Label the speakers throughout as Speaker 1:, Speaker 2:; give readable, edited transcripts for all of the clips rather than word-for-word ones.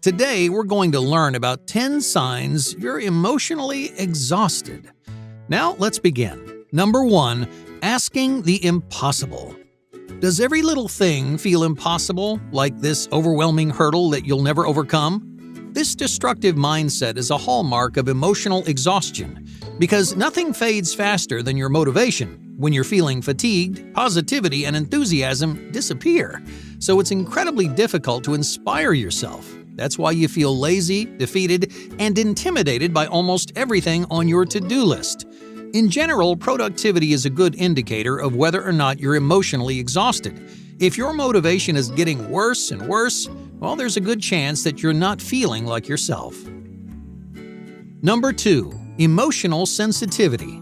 Speaker 1: Today, we're going to learn about 10 signs you're emotionally exhausted. Now, let's begin. Number 1, asking the impossible. Does every little thing feel impossible, like this overwhelming hurdle that you'll never overcome? This destructive mindset is a hallmark of emotional exhaustion because nothing fades faster than your motivation. When you're feeling fatigued, positivity and enthusiasm disappear, so it's incredibly difficult to inspire yourself. That's why you feel lazy, defeated, and intimidated by almost everything on your to-do list. In general, productivity is a good indicator of whether or not you're emotionally exhausted. If your motivation is getting worse and worse, well, there's a good chance that you're not feeling like yourself. Number 2, emotional sensitivity.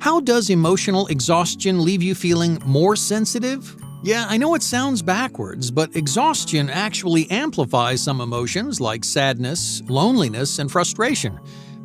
Speaker 1: How does emotional exhaustion leave you feeling more sensitive? Yeah, I know it sounds backwards, but exhaustion actually amplifies some emotions like sadness, loneliness, and frustration.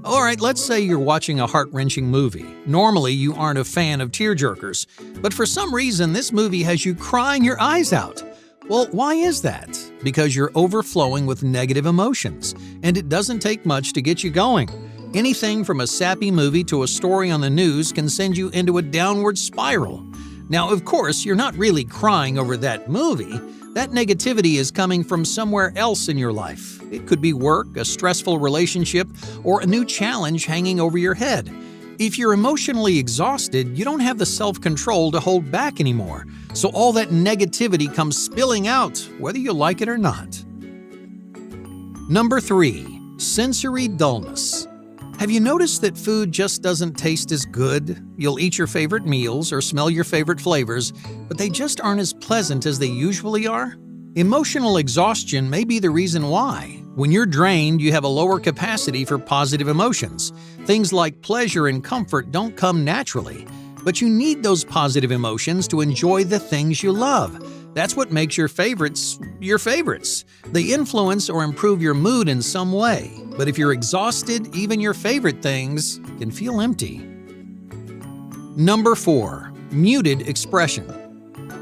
Speaker 1: Alright, let's say you're watching a heart-wrenching movie. Normally, you aren't a fan of tearjerkers, but for some reason, this movie has you crying your eyes out. Well, why is that? Because you're overflowing with negative emotions, and it doesn't take much to get you going. Anything from a sappy movie to a story on the news can send you into a downward spiral. Now, of course, you're not really crying over that movie. That negativity is coming from somewhere else in your life. It could be work, a stressful relationship, or a new challenge hanging over your head. If you're emotionally exhausted, you don't have the self-control to hold back anymore. So all that negativity comes spilling out, whether you like it or not. Number 3, sensory dullness. Have you noticed that food just doesn't taste as good? You'll eat your favorite meals or smell your favorite flavors, but they just aren't as pleasant as they usually are? Emotional exhaustion may be the reason why. When you're drained, you have a lower capacity for positive emotions. Things like pleasure and comfort don't come naturally, but you need those positive emotions to enjoy the things you love. That's what makes your favorites your favorites. They influence or improve your mood in some way. But if you're exhausted, even your favorite things can feel empty. Number 4, muted expression.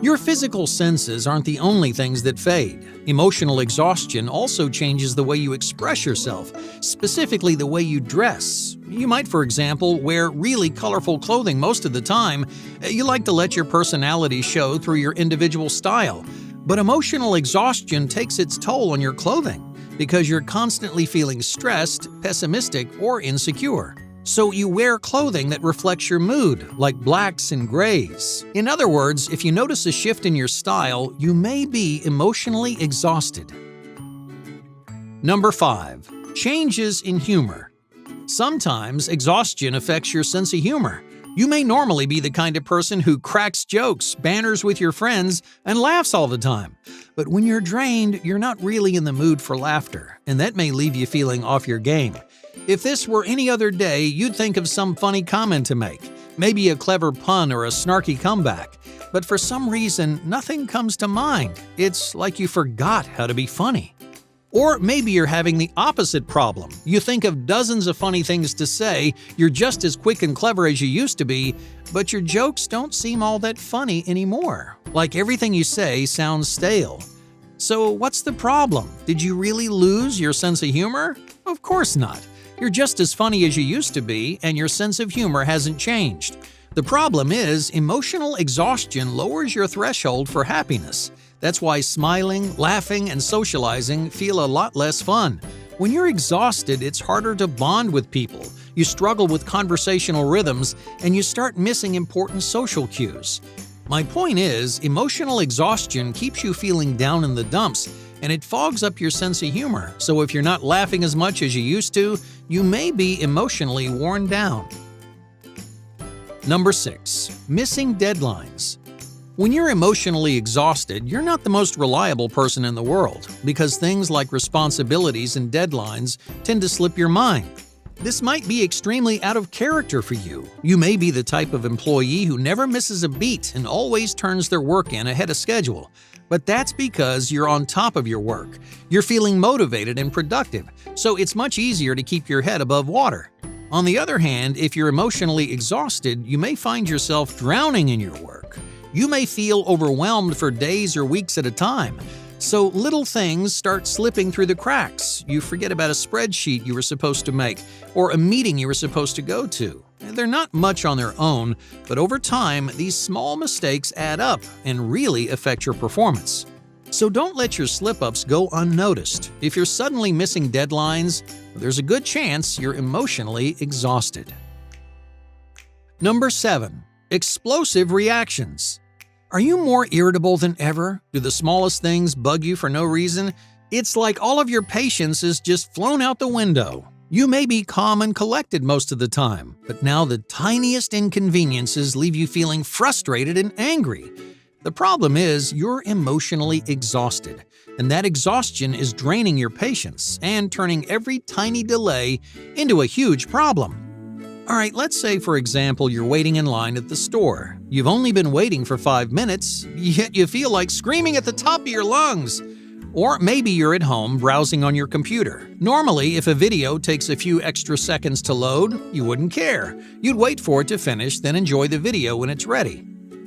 Speaker 1: Your physical senses aren't the only things that fade. Emotional exhaustion also changes the way you express yourself, specifically the way you dress. You might, for example, wear really colorful clothing most of the time. You like to let your personality show through your individual style. But emotional exhaustion takes its toll on your clothing because you're constantly feeling stressed, pessimistic, or insecure. So you wear clothing that reflects your mood, like blacks and grays. In other words, if you notice a shift in your style, you may be emotionally exhausted. Number 5, changes in humor. Sometimes exhaustion affects your sense of humor. You may normally be the kind of person who cracks jokes, banters with your friends, and laughs all the time. But when you're drained, you're not really in the mood for laughter, and that may leave you feeling off your game. If this were any other day, you'd think of some funny comment to make, maybe a clever pun or a snarky comeback. But for some reason, nothing comes to mind. It's like you forgot how to be funny. Or maybe you're having the opposite problem. You think of dozens of funny things to say, you're just as quick and clever as you used to be, but your jokes don't seem all that funny anymore. Like everything you say sounds stale. So what's the problem? Did you really lose your sense of humor? Of course not. You're just as funny as you used to be, and your sense of humor hasn't changed. The problem is, emotional exhaustion lowers your threshold for happiness. That's why smiling, laughing, and socializing feel a lot less fun. When you're exhausted, it's harder to bond with people. You struggle with conversational rhythms, and you start missing important social cues. My point is, emotional exhaustion keeps you feeling down in the dumps, and it fogs up your sense of humor. So if you're not laughing as much as you used to, you may be emotionally worn down. Number 6, missing deadlines. When you're emotionally exhausted, you're not the most reliable person in the world because things like responsibilities and deadlines tend to slip your mind. This might be extremely out of character for you. You may be the type of employee who never misses a beat and always turns their work in ahead of schedule. But that's because you're on top of your work. You're feeling motivated and productive, so it's much easier to keep your head above water. On the other hand, if you're emotionally exhausted, you may find yourself drowning in your work. You may feel overwhelmed for days or weeks at a time. So little things start slipping through the cracks. You forget about a spreadsheet you were supposed to make or a meeting you were supposed to go to. They're not much on their own, but over time, these small mistakes add up and really affect your performance. So don't let your slip-ups go unnoticed. If you're suddenly missing deadlines, there's a good chance you're emotionally exhausted. Number 7. Explosive reactions. Are you more irritable than ever? Do the smallest things bug you for no reason? It's like all of your patience is just flown out the window. You may be calm and collected most of the time, but now the tiniest inconveniences leave you feeling frustrated and angry. The problem is you're emotionally exhausted, and that exhaustion is draining your patience and turning every tiny delay into a huge problem. All right, let's say, for example, you're waiting in line at the store. You've only been waiting for 5 minutes, yet you feel like screaming at the top of your lungs. Or maybe you're at home browsing on your computer. Normally, if a video takes a few extra seconds to load, you wouldn't care. You'd wait for it to finish, then enjoy the video when it's ready.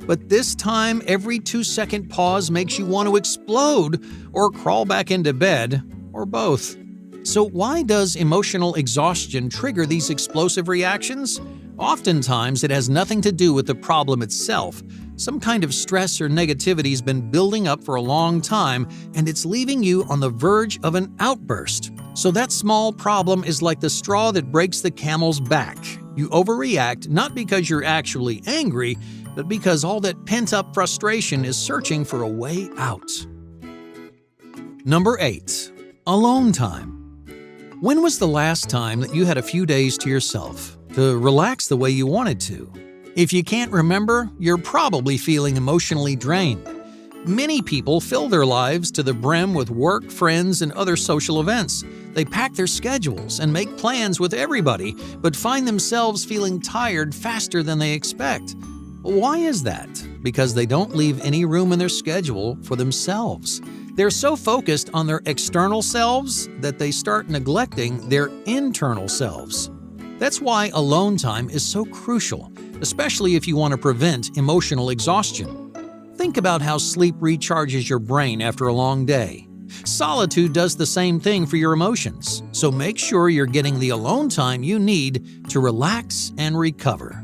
Speaker 1: But this time, every 2-second pause makes you want to explode or crawl back into bed, or both. So why does emotional exhaustion trigger these explosive reactions? Oftentimes, it has nothing to do with the problem itself. Some kind of stress or negativity has been building up for a long time, and it's leaving you on the verge of an outburst. So that small problem is like the straw that breaks the camel's back. You overreact not because you're actually angry, but because all that pent-up frustration is searching for a way out. Number 8. Alone time. When was the last time that you had a few days to yourself, to relax the way you wanted to? If you can't remember, you're probably feeling emotionally drained. Many people fill their lives to the brim with work, friends, and other social events. They pack their schedules and make plans with everybody, but find themselves feeling tired faster than they expect. Why is that? Because they don't leave any room in their schedule for themselves. They're so focused on their external selves that they start neglecting their internal selves. That's why alone time is so crucial, especially if you want to prevent emotional exhaustion. Think about how sleep recharges your brain after a long day. Solitude does the same thing for your emotions, so make sure you're getting the alone time you need to relax and recover.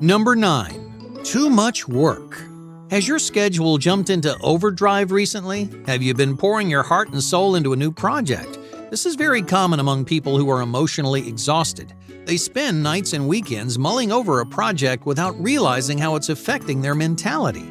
Speaker 1: Number 9. Too much work. Has your schedule jumped into overdrive recently? Have you been pouring your heart and soul into a new project? This is very common among people who are emotionally exhausted. They spend nights and weekends mulling over a project without realizing how it's affecting their mentality.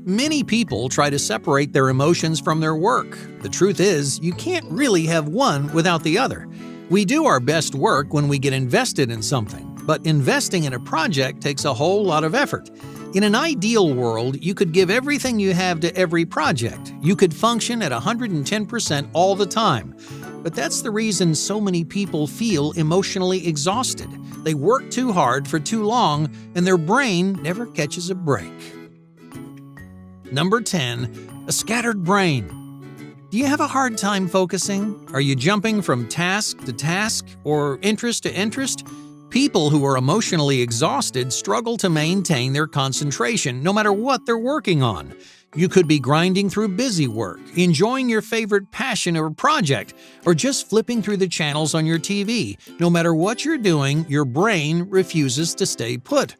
Speaker 1: Many people try to separate their emotions from their work. The truth is, you can't really have one without the other. We do our best work when we get invested in something, but investing in a project takes a whole lot of effort. In an ideal world, you could give everything you have to every project. You could function at 110% all the time. But that's the reason so many people feel emotionally exhausted. They work too hard for too long, and their brain never catches a break. Number 10. A scattered brain. Do you have a hard time focusing? Are you jumping from task to task or interest to interest? People who are emotionally exhausted struggle to maintain their concentration no matter what they're working on. You could be grinding through busy work, enjoying your favorite passion or project, or just flipping through the channels on your TV. No matter what you're doing, your brain refuses to stay put.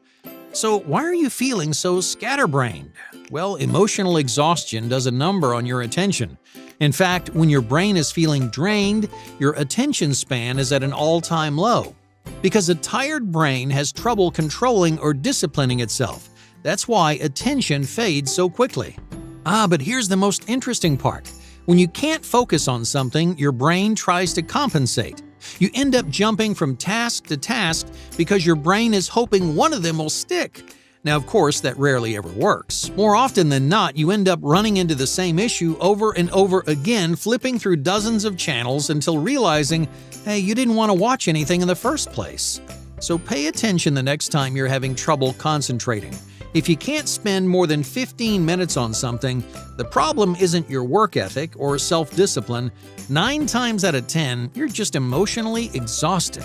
Speaker 1: So why are you feeling so scatterbrained? Well, emotional exhaustion does a number on your attention. In fact, when your brain is feeling drained, your attention span is at an all-time low. Because a tired brain has trouble controlling or disciplining itself. That's why attention fades so quickly. But here's the most interesting part. When you can't focus on something, your brain tries to compensate. You end up jumping from task to task because your brain is hoping one of them will stick. Now, of course, that rarely ever works. More often than not, you end up running into the same issue over and over again, flipping through dozens of channels until realizing, hey, you didn't want to watch anything in the first place. So pay attention the next time you're having trouble concentrating. If you can't spend more than 15 minutes on something, the problem isn't your work ethic or self-discipline. 9 times out of 10, you're just emotionally exhausted.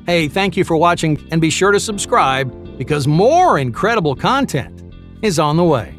Speaker 1: Hey, thank you for watching, and be sure to subscribe because more incredible content is on the way.